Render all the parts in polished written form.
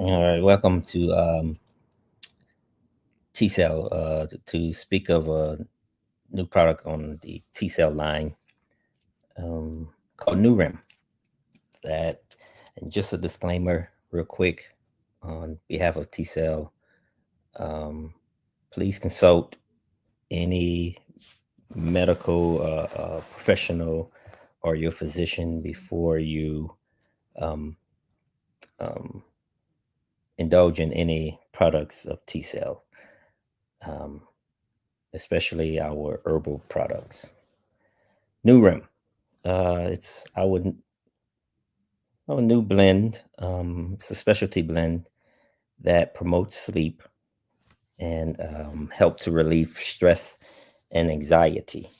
All right, welcome to T Cell. To speak of a new product on the T Cell line called NuRem. That, and just a disclaimer, real quick, on behalf of T Cell, please consult any medical professional or your physician before you um, um, indulge in any products of T Cell. Um, Especially our herbal products. NuRem. It's our new blend. It's a specialty blend that promotes sleep and help to relieve stress and anxiety.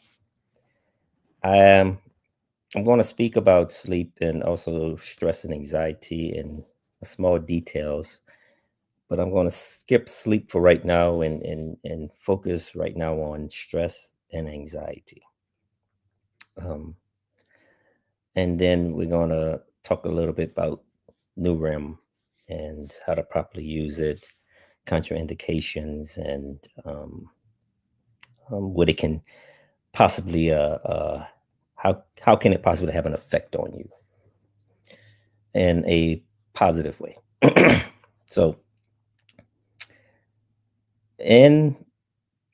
I am I'm going to speak about sleep and also stress and anxiety in small details, but I'm going to skip sleep for right now and focus right now on stress and anxiety. Um, and then we're going to talk a little bit about NuRem and how to properly use it, contraindications, and what it can possibly how can it possibly have an effect on you in a positive way. So in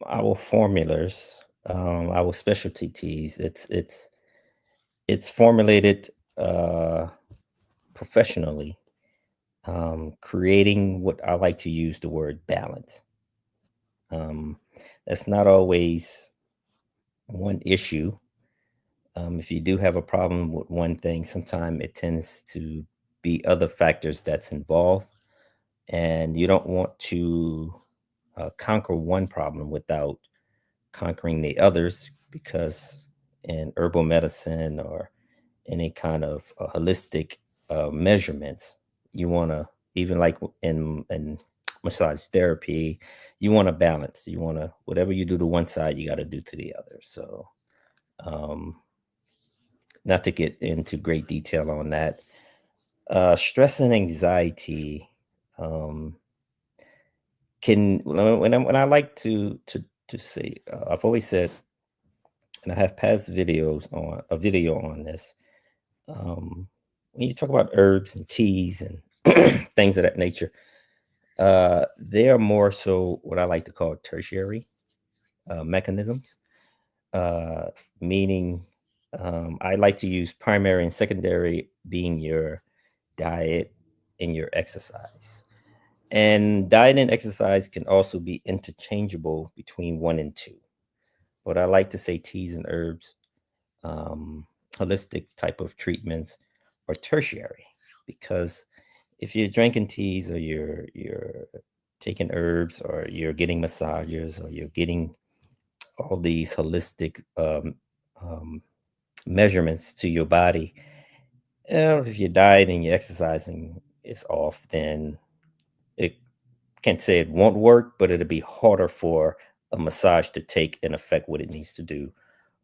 our formulas, our specialty teas, it's formulated uh, professionally, creating what I like to use the word balance. Um, that's not always one issue. If you do have a problem with one thing, sometimes it tends to be other factors that's involved, and you don't want to conquer one problem without conquering the others, because in herbal medicine or any kind of holistic measurements, you want to, even like in massage therapy, you want to balance. You want to, whatever you do to one side, you got to do to the other. So, um, not to get into great detail on that, stress and anxiety um, can when I like to say, I've always said, and I have past videos on a video on this. Um, when you talk about herbs and teas and things of that nature, they are more so what I like to call tertiary mechanisms, uh, meaning I like to use primary and secondary being your diet and your exercise. And diet and exercise can also be interchangeable between one and two. But I like to say teas and herbs, um, holistic type of treatments, are tertiary, because if you're drinking teas or you're taking herbs or you're getting massages or you're getting all these holistic um, measurements to your body, if your diet and your exercising is off, then it can't say it won't work, but it'll be harder for a massage to take and affect what it needs to do,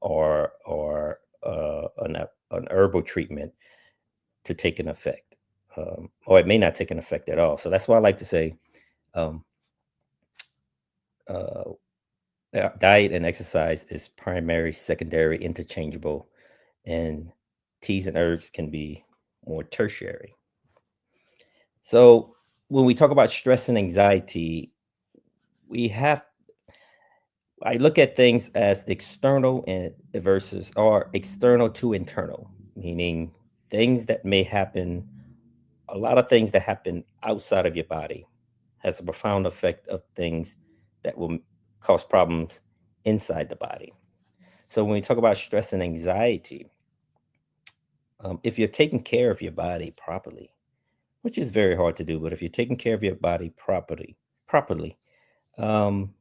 or an herbal treatment to take an effect, or it may not take an effect at all. So that's why I like to say, um, uh, diet and exercise is primary, secondary, interchangeable, and teas and herbs can be more tertiary. So when we talk about stress and anxiety, we have I look at things as external and versus, or external to internal, meaning things that may happen, a lot of things that happen outside of your body has a profound effect of things that will cause problems inside the body. So when we talk about stress and anxiety, if you're taking care of your body properly, which is very hard to do, but if you're taking care of your body properly, um,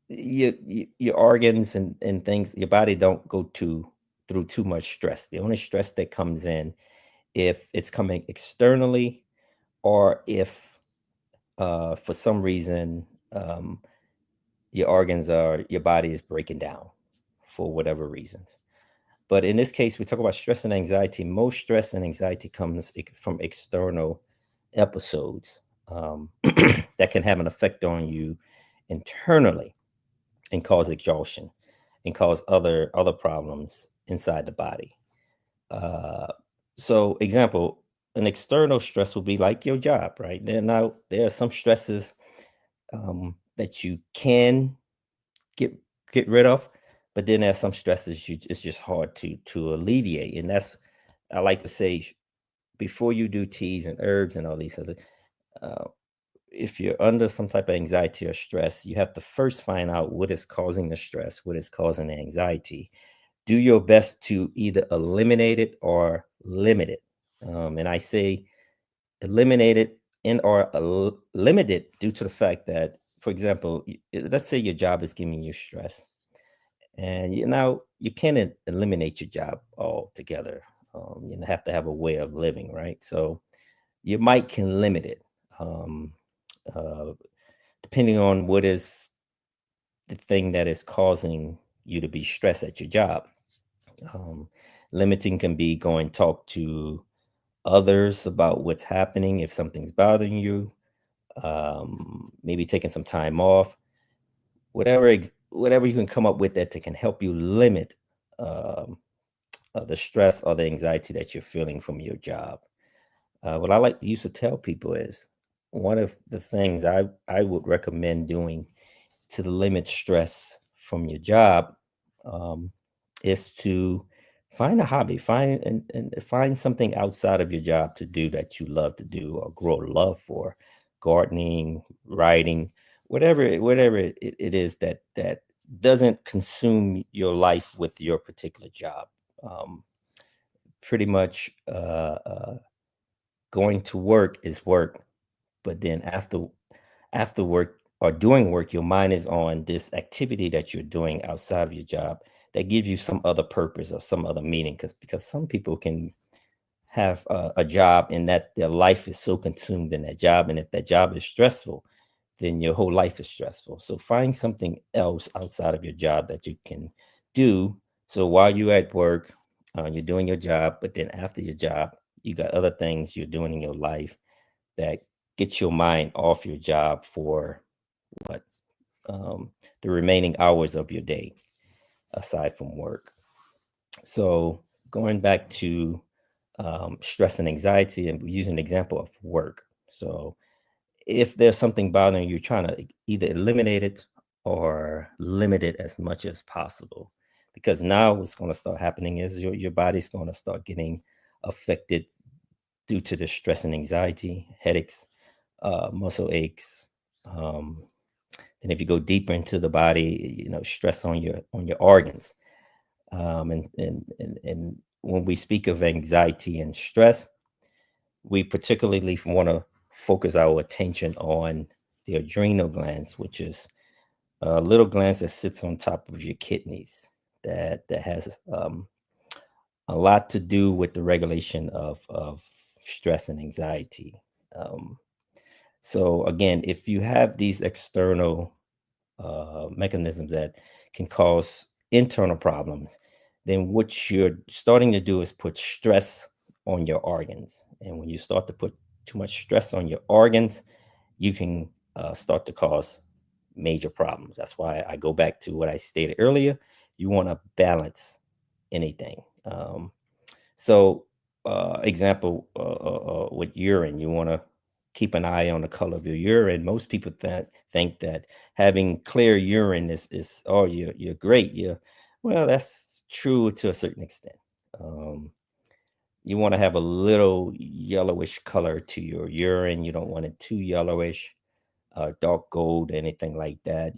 your organs and things, your body don't go through too much stress. The only stress that comes in, if it's coming externally, or if for some reason your organs are your body is breaking down for whatever reasons. But in this case, we talk about stress and anxiety. Most stress and anxiety comes from external, episodes that can have an effect on you internally and cause exhaustion and cause other problems inside the body. Uh, so, example, an external stress will be like your job, right? There are some stresses that you can get get rid of, but then there's some stresses it's just hard to alleviate, and that's I like to say before you do teas and herbs and all these other. Uh, if you're under some type of anxiety or stress, you have to first find out what is causing the stress, what is causing the anxiety. Do your best to either eliminate it or limit it. And I say eliminate it and or limit it due to the fact that, for example, let's say your job is giving you stress, and you can't eliminate your job altogether. You have to have a way of living, right? So you might can limit it. Um, uh, Depending on what is the thing that is causing you to be stressed at your job. Um, Limiting can be going talk to others about what's happening if something's bothering you. Maybe taking some time off. Whatever you can come up with that can help you limit um, the stress or the anxiety that you're feeling from your job. What I like used to tell people is one of the things I would recommend doing to limit stress from your job um, is to find a hobby, and find something outside of your job to do that you love to do or grow love for, gardening, writing, whatever it is that doesn't consume your life with your particular job. Um, Pretty much, going to work is work, but then after work or doing work, your mind is on this activity that you're doing outside of your job that gives you some other purpose or some other meaning. Because some people can have a job and that their life is so consumed in that job, and if that job is stressful, then your whole life is stressful. So find something else outside of your job that you can do. So while you're at work, you're doing your job, but then after your job, you got other things you're doing in your life that gets your mind off your job for what the remaining hours of your day aside from work. So going back to stress and anxiety, and using an example of work. So if there's something bothering you, trying to either eliminate it or limit it as much as possible. Because now what's going to start happening is your body's going to start getting affected due to the stress and anxiety, headaches, muscle aches. Um, and if you go deeper into the body, stress on your organs. And when we speak of anxiety and stress, we particularly want to focus our attention on the adrenal glands, which is a little glands that sits on top of your kidneys that has a lot to do with the regulation of stress and anxiety. Um, so again, if you have these external mechanisms that can cause internal problems, then what you're starting to do is put stress on your organs. And when you start to put too much stress on your organs, you can start to cause major problems. That's why I go back to what I stated earlier. You want to balance anything. Example, with urine, you want to keep an eye on the color of your urine. Most people that think that having clear urine is oh, you're great. Well, that's true to a certain extent. Um, you want to have a little yellowish color to your urine. You don't want it too yellowish, dark gold, anything like that.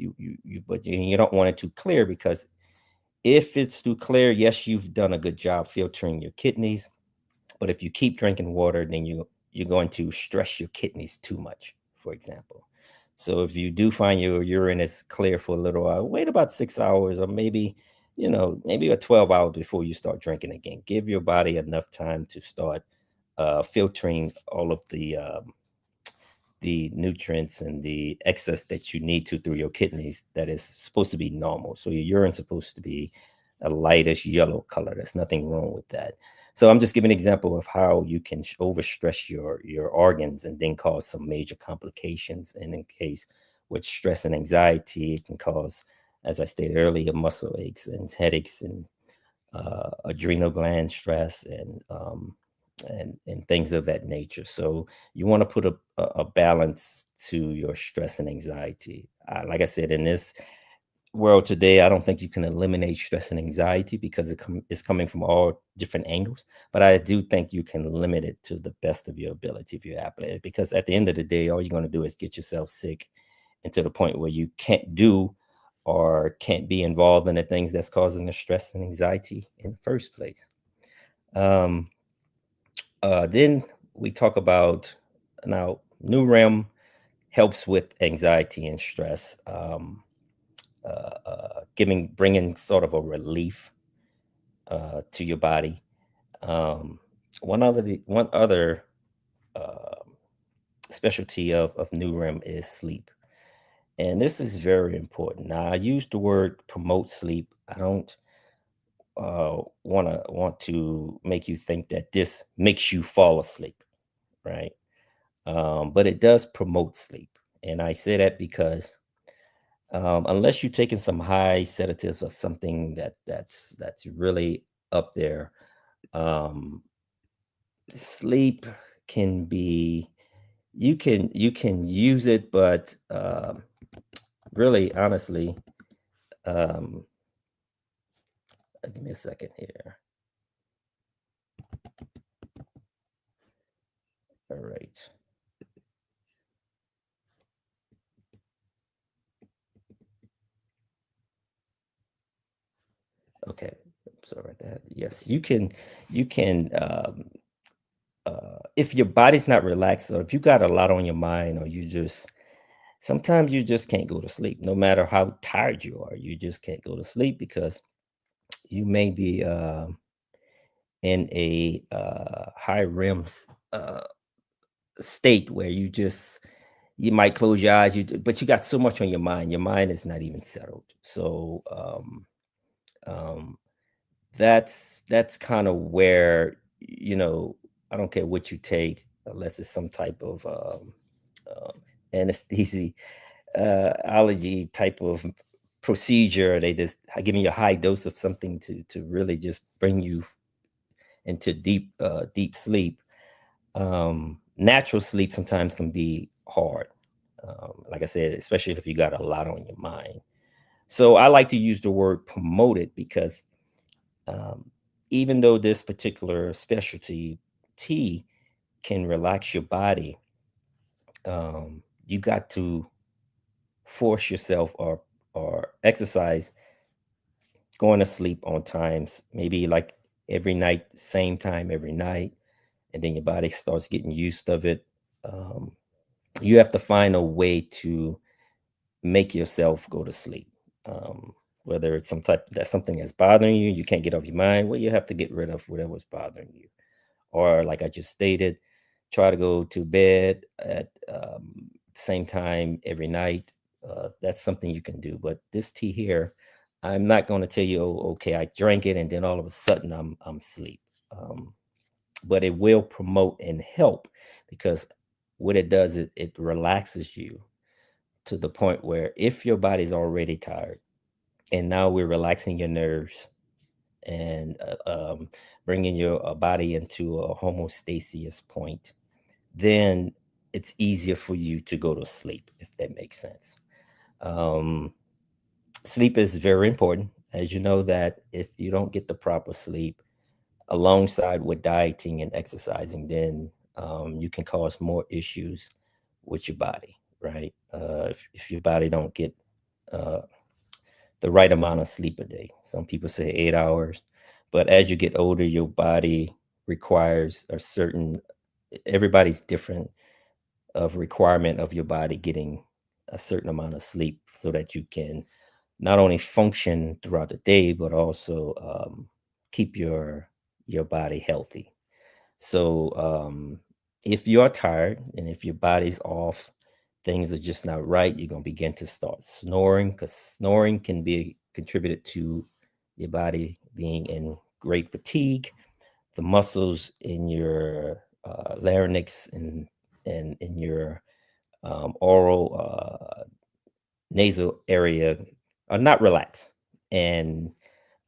But you don't want it too clear, because if it's too clear, yes, you've done a good job filtering your kidneys, but if you keep drinking water, then you're going to stress your kidneys too much, for example. So if you do find your urine is clear for a little while, wait about 6 hours, or maybe a 12 hours before you start drinking again. Give your body enough time to start filtering all of the nutrients and the excess that you need to through your kidneys that is supposed to be normal. So your urine's supposed to be a lightish yellow color. There's nothing wrong with that. So I'm just giving an example of how you can overstress your organs and then cause some major complications. And in case with stress and anxiety, it can cause, as I stated earlier, muscle aches and headaches and adrenal gland stress and things of that nature. So you want to put a balance to your stress and anxiety. Like I said, in this world today, I don't think you can eliminate stress and anxiety because it's coming from all different angles. But I do think you can limit it to the best of your ability if you apply it. Because at the end of the day, all you're going to do is get yourself sick and to the point where you can't do or can't be involved in the things that's causing the stress and anxiety in the first place. Um, then we talk about now NuRem helps with anxiety and stress, bringing sort of a relief to your body. Um, one other uh, specialty of NuRem is sleep, and this is very important. Now, I use the word promote sleep. I don't want to make you think that this makes you fall asleep, right? But it does promote sleep, and I say that because unless you're taking some high sedatives or something that's really up there, um, sleep can be you can use it, but really, honestly, um, give me a second here. All right. Okay. Sorry about that. Yes, you can if your body's not relaxed or if you got a lot on your mind or you just sometimes you just can't go to sleep no matter how tired you are. You just can't go to sleep because you may be in a high REM state where you might close your eyes, but you got so much on your mind. Your mind is not even settled. So um, that's kind of where I don't care what you take, unless it's some type of anesthesia, allergy type of procedure. They just giving you a high dose of something to really just bring you into deep sleep. Natural sleep sometimes can be hard. Like I said, especially if you got a lot on your mind. So I like to use the word promote it because um, even though this particular specialty tea can relax your body, you got to force yourself or exercise going to sleep on times, maybe like every night, same time every night, and then your body starts getting used of it. Um, you have to find a way to make yourself go to sleep. Whether it's something that's bothering you, you can't get off your mind. Well, you have to get rid of whatever's bothering you. Or like I just stated, try to go to bed at the same time every night. That's something you can do. But this tea here, I'm not going to tell you, oh, okay, I drank it and then all of a sudden I'm asleep. Um, but it will promote and help because what it does, it relaxes you to the point where if your body's already tired and now we're relaxing your nerves and bringing your body into a homeostasis point, then it's easier for you to go to sleep, if that makes sense. Um, Sleep is very important. As you know, that if you don't get the proper sleep alongside with dieting and exercising, then you can cause more issues with your body, right? If your body don't get uh, the right amount of sleep a day. Some people say 8 hours, but as you get older, your body requires a certain, everybody's different of requirement of your body getting a certain amount of sleep so that you can not only function throughout the day, but also keep your body healthy. So if you're tired and if your body's off, things are just not right, you're gonna begin to start snoring because snoring can be contributed to your body being in great fatigue. the muscles in your larynx and in your oral nasal area are not relaxed. And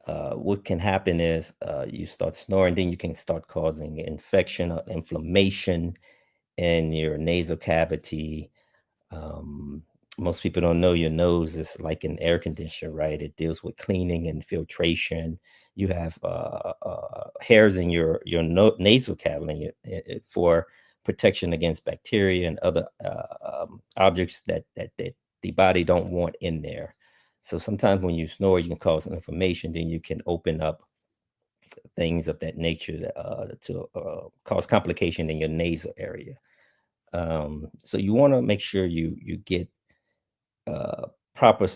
what can happen is you start snoring, then you can start causing infection or inflammation in your nasal cavity. um, Most people don't know your nose is like an air conditioner, right? It deals with cleaning and filtration. You have hairs in your nasal cavity for protection against bacteria and other objects that the body don't want in there. So sometimes when you snore, you can cause inflammation. Then you can open up things of that nature to cause complication in your nasal area. So you want to make sure you get uh, proper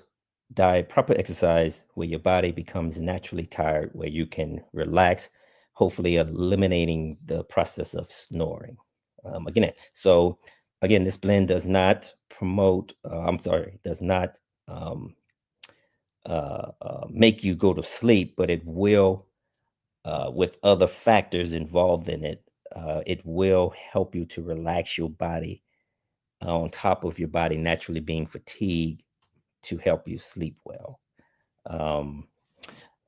diet, proper exercise, where your body becomes naturally tired, where you can relax, hopefully eliminating the process of snoring. Again, this blend does not promote. I'm sorry, does not um, make you go to sleep, but it will, with other factors involved in it, it will help you to relax your body on top of your body naturally being fatigued to help you sleep well. Um,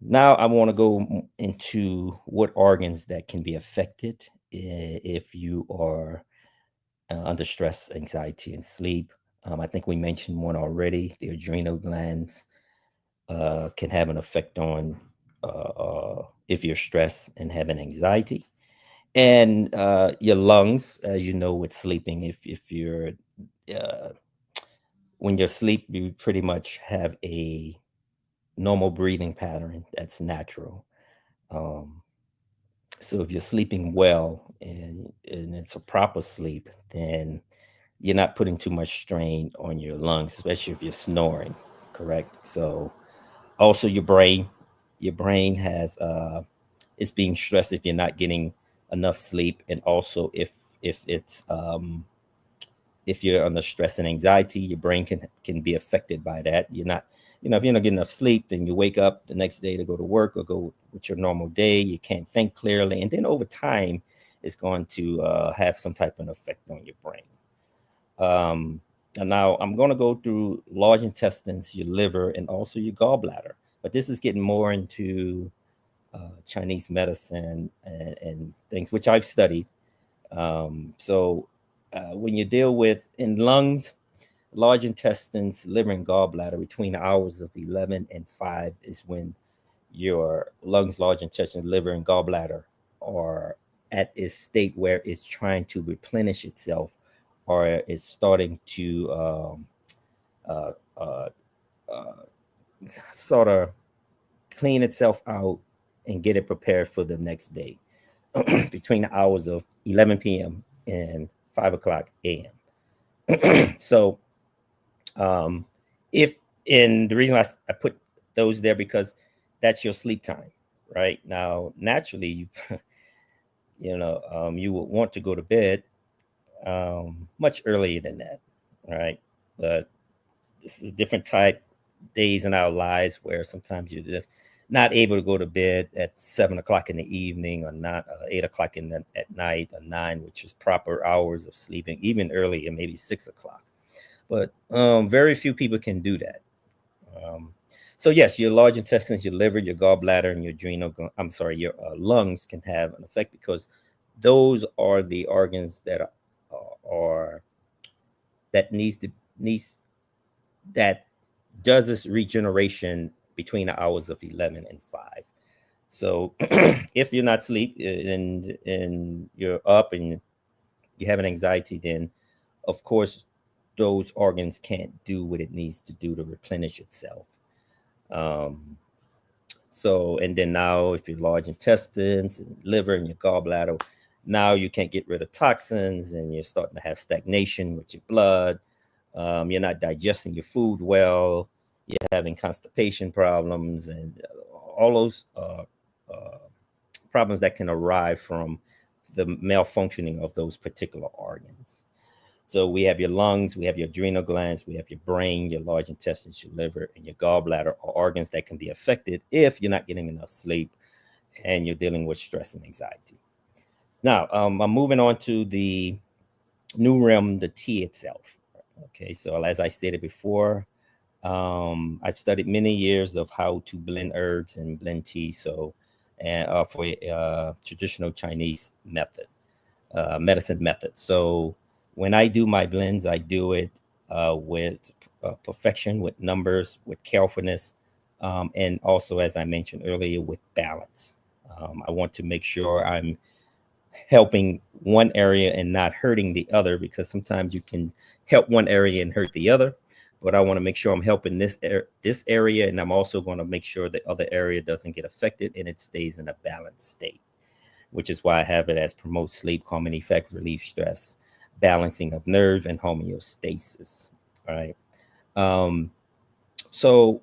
Now, I want to go into what organs that can be affected if you are under stress, anxiety, and sleep. I think we mentioned one already. The adrenal glands can have an effect on if you're stressed and having anxiety, and your lungs, as you know, with sleeping. If you're uh, when you're asleep, you pretty much have a normal breathing pattern that's natural. Um, so if you're sleeping well and it's a proper sleep, then you're not putting too much strain on your lungs, especially if you're snoring, correct? So also your brain has it's being stressed if you're not getting enough sleep, and also if you're under stress and anxiety, your brain can be affected by that. You're not, if you're not getting enough sleep, then you wake up the next day to go to work or go with your normal day. You can't think clearly, and then over time, it's going to have some type of effect on your brain. And now I'm going to go through large intestines, your liver, and also your gallbladder. But this is getting more into Chinese medicine and things which I've studied. When you deal with in lungs, large intestines, liver, and gallbladder, between the hours of 11 and 5 is when your lungs, large intestine, liver, and gallbladder are at a state where it's trying to replenish itself, or it's starting to uh, uh, uh, sort of clean itself out and get it prepared for the next day between the hours of 11 p.m. and 5 o'clock a.m. So Um, if and the reason I put those there because that's your sleep time, right? Now, naturally, you would want to go to bed much earlier than that, right? But this is a different type days in our lives where sometimes you're just not able to go to bed at 7 o'clock in the evening, or not 8 o'clock at night, or nine, which is proper hours of sleeping, even earlier, maybe 6 o'clock. But very few people can do that. Um, so yes, your large intestines, your liver, your gallbladder, and your I'm sorry, your lungs can have an effect because those are the organs are that needs that does this regeneration between the hours of 11 and 5. So if you're not asleep and you're up and you have an anxiety, then of course those organs can't do what it needs to do to replenish itself. Um, and then now, if your large intestines and liver and your gallbladder, now you can't get rid of toxins and you're starting to have stagnation with your blood. You're not digesting your food well. You're having constipation problems and all those uh, problems that can arise from the malfunctioning of those particular organs. So we have your lungs, we have your adrenal glands, we have your brain, your large intestines, your liver, and your gallbladder are organs that can be affected if you're not getting enough sleep. and you're dealing with stress and anxiety. Now, I'm moving on to the NuRem, the tea itself. Okay, so as I stated before, I've studied many years of how to blend herbs and blend tea. So, and for a traditional Chinese method, medicine method. So, when I do my blends, I do it with perfection, with numbers, with carefulness, and also, as I mentioned earlier, with balance. I want to make sure I'm helping one area and not hurting the other, because sometimes you can help one area and hurt the other. But I want to make sure I'm helping this area, and I'm also going to make sure the other area doesn't get affected and it stays in a balanced state, which is why I have it as promote sleep, calming effect, relieve stress, balancing of nerve, and homeostasis. All right. Um, so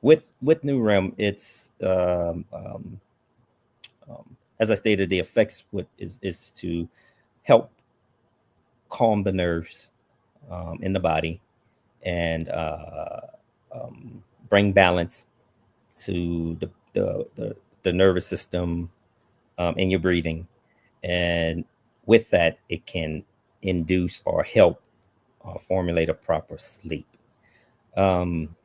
with NuRem, it's as I stated, the effects is to help calm the nerves in the body, and bring balance to the nervous system in your breathing. And with that, it can induce or help formulate a proper sleep. Um,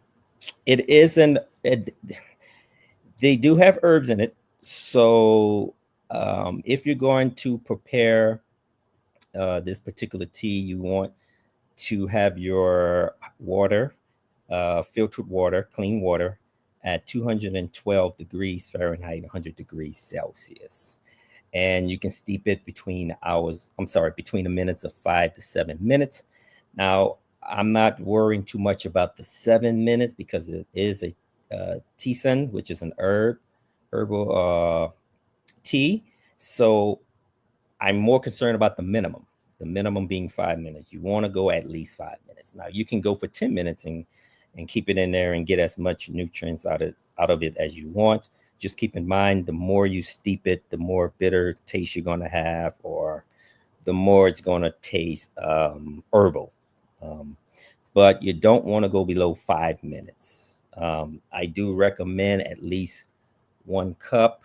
it isn't, it, they do have herbs in it. So if you're going to prepare this particular tea, you want to have your water, filtered water, clean water, at 212 degrees Fahrenheit, 100 degrees Celsius. And you can steep it between between the minutes of 5 to 7 minutes. Now, I'm not worrying too much about the 7 minutes, because it is a tisane, which is an herbal tea. So I'm more concerned about the minimum being 5 minutes. You want to go at least 5 minutes. Now, you can go for 10 minutes and keep it in there and get as much nutrients out of it as you want. Just keep in mind, the more you steep it, the more bitter taste you're going to have, or the more it's going to taste herbal. Um, but you don't want to go below 5 minutes. I do recommend at least 1 cup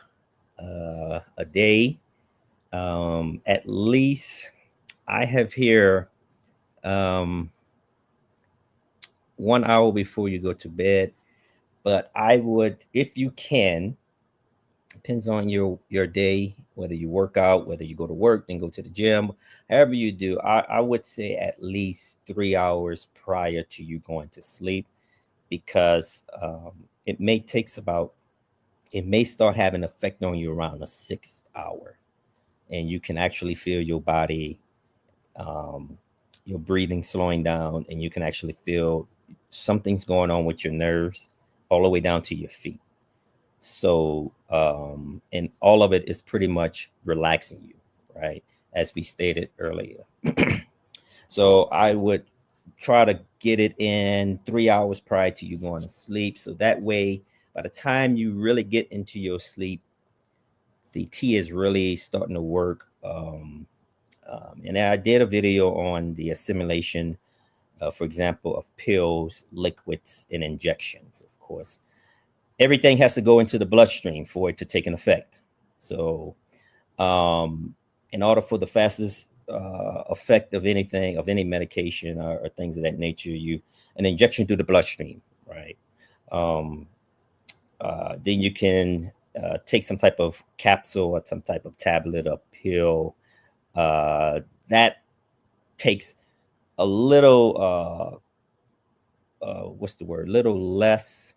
a day. At least I have here 1 hour before you go to bed. But I would, if you can, depends on your day, whether you work out, whether you go to work, then go to the gym, however you do, I would say at least 3 hours prior to you going to sleep, because it may takes about, it may start having effect on you around the 6th hour, and you can actually feel your body, um, your breathing slowing down, and you can actually feel something's going on with your nerves all the way down to your feet. So, and all of it is pretty much relaxing you, right? As we stated earlier. So I would try to get it in 3 hours prior to you going to sleep. So that way, by the time you really get into your sleep, the tea is really starting to work. And I did a video on the assimilation, for example, of pills, liquids, and injections, of course. Everything has to go into the bloodstream for it to take an effect. So, in order for the fastest effect of anything, of any medication, or things of that nature, an injection through the bloodstream, right? Um, then you can take some type of capsule or some type of tablet or pill. That takes a little, what's the word? Little less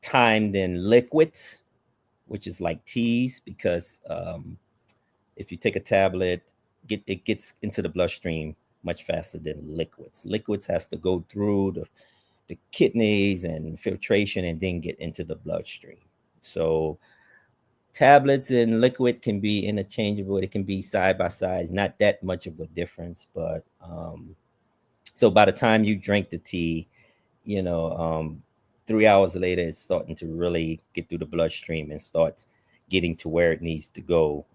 time than liquids, which is like teas, because if you take a tablet, it gets into the bloodstream much faster than liquids. Liquids has to go through the kidneys and filtration and then get into the bloodstream. So tablets and liquid can be interchangeable. It can be side by side, not that much of a difference. But so by the time you drink the tea, you know, 3 hours later, it's starting to really get through the bloodstream and starts getting to where it needs to go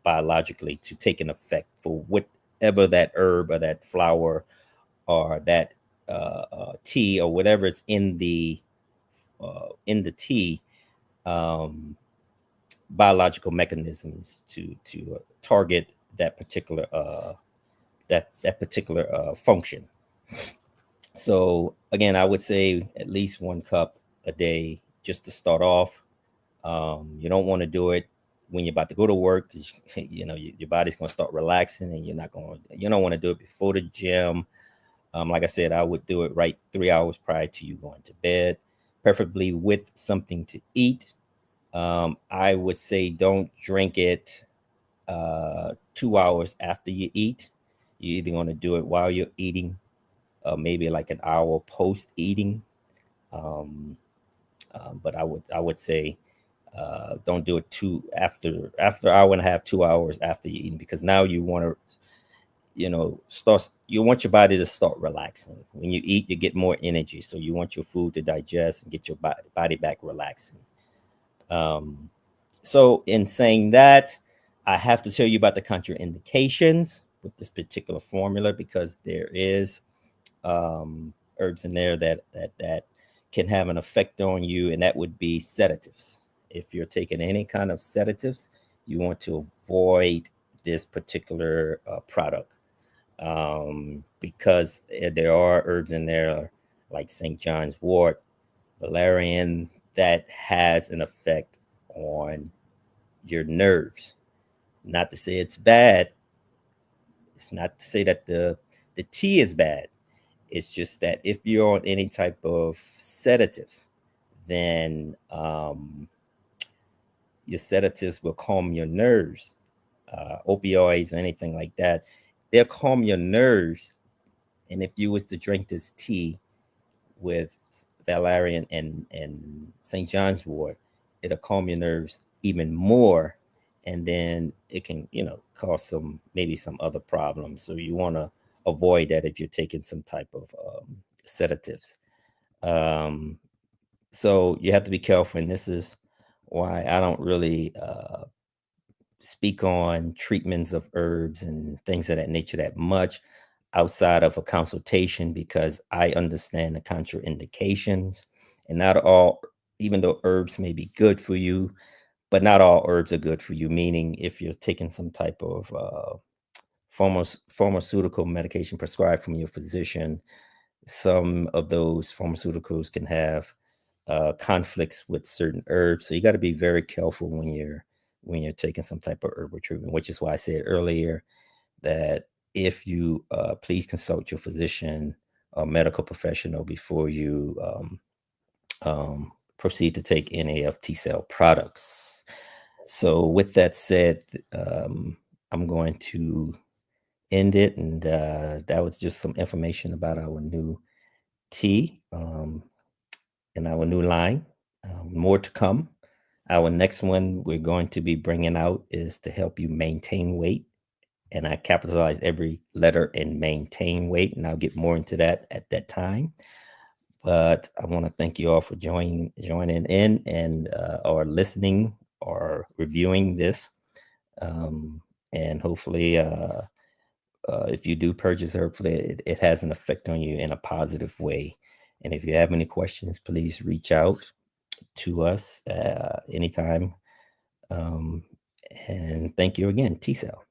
biologically to take an effect for whatever that herb or that flower or that tea or whatever it's in the tea. um, biological mechanisms to target that particular that particular function. So again, I would say at least 1 cup a day just to start off. You don't want to do it when you're about to go to work because your body's going to start relaxing, and you don't want to do it before the gym. Like I said, I would do it right 3 hours prior to you going to bed, preferably with something to eat. I would say don't drink it 2 hours after you eat. You're either going to do it while you're eating, maybe like an hour post eating. Um, but I would say don't do it after hour and a half, 2 hours after you eating, because now you want to start you want your body to start relaxing. When you eat, you get more energy, so you want your food to digest and get your body back relaxing. um, so in saying that, I have to tell you about the contraindications with this particular formula, because there is herbs in there that can have an effect on you, and that would be sedatives. If you're taking any kind of sedatives, you want to avoid this particular product, because there are herbs in there like St. John's wort, valerian, that has an effect on your nerves. Not to say it's bad. It's not to say that the tea is bad. It's just that if you're on any type of sedatives, then your sedatives will calm your nerves. Opioids, anything like that, they'll calm your nerves. And if you was to drink this tea with valerian and St. John's wort, it'll calm your nerves even more, and then it can cause maybe some other problems. So you want to avoid that if you're taking some type of sedatives. Um, so you have to be careful, and this is why I don't really speak on treatments of herbs and things of that nature that much outside of a consultation, because I understand the contraindications. And not all, even though herbs may be good for you, but not all herbs are good for you. Meaning, if you're taking some type of pharmaceutical medication prescribed from your physician, some of those pharmaceuticals can have conflicts with certain herbs. So you got to be very careful when you're taking some type of herbal treatment, which is why I said earlier that if you please consult your physician or medical professional before you proceed to take any of T cell products. So with that said, I'm going to end it, and that was just some information about our new tea, and our new line. More to come. Our next one we're going to be bringing out is to help you maintain weight. And I capitalize every letter in maintain weight, and I'll get more into that at that time. But I want to thank you all for joining in, and or listening or reviewing this. Um, and hopefully, if you do purchase hopefully it has an effect on you in a positive way. And if you have any questions, please reach out to us anytime. Um, and thank you again, T Cell.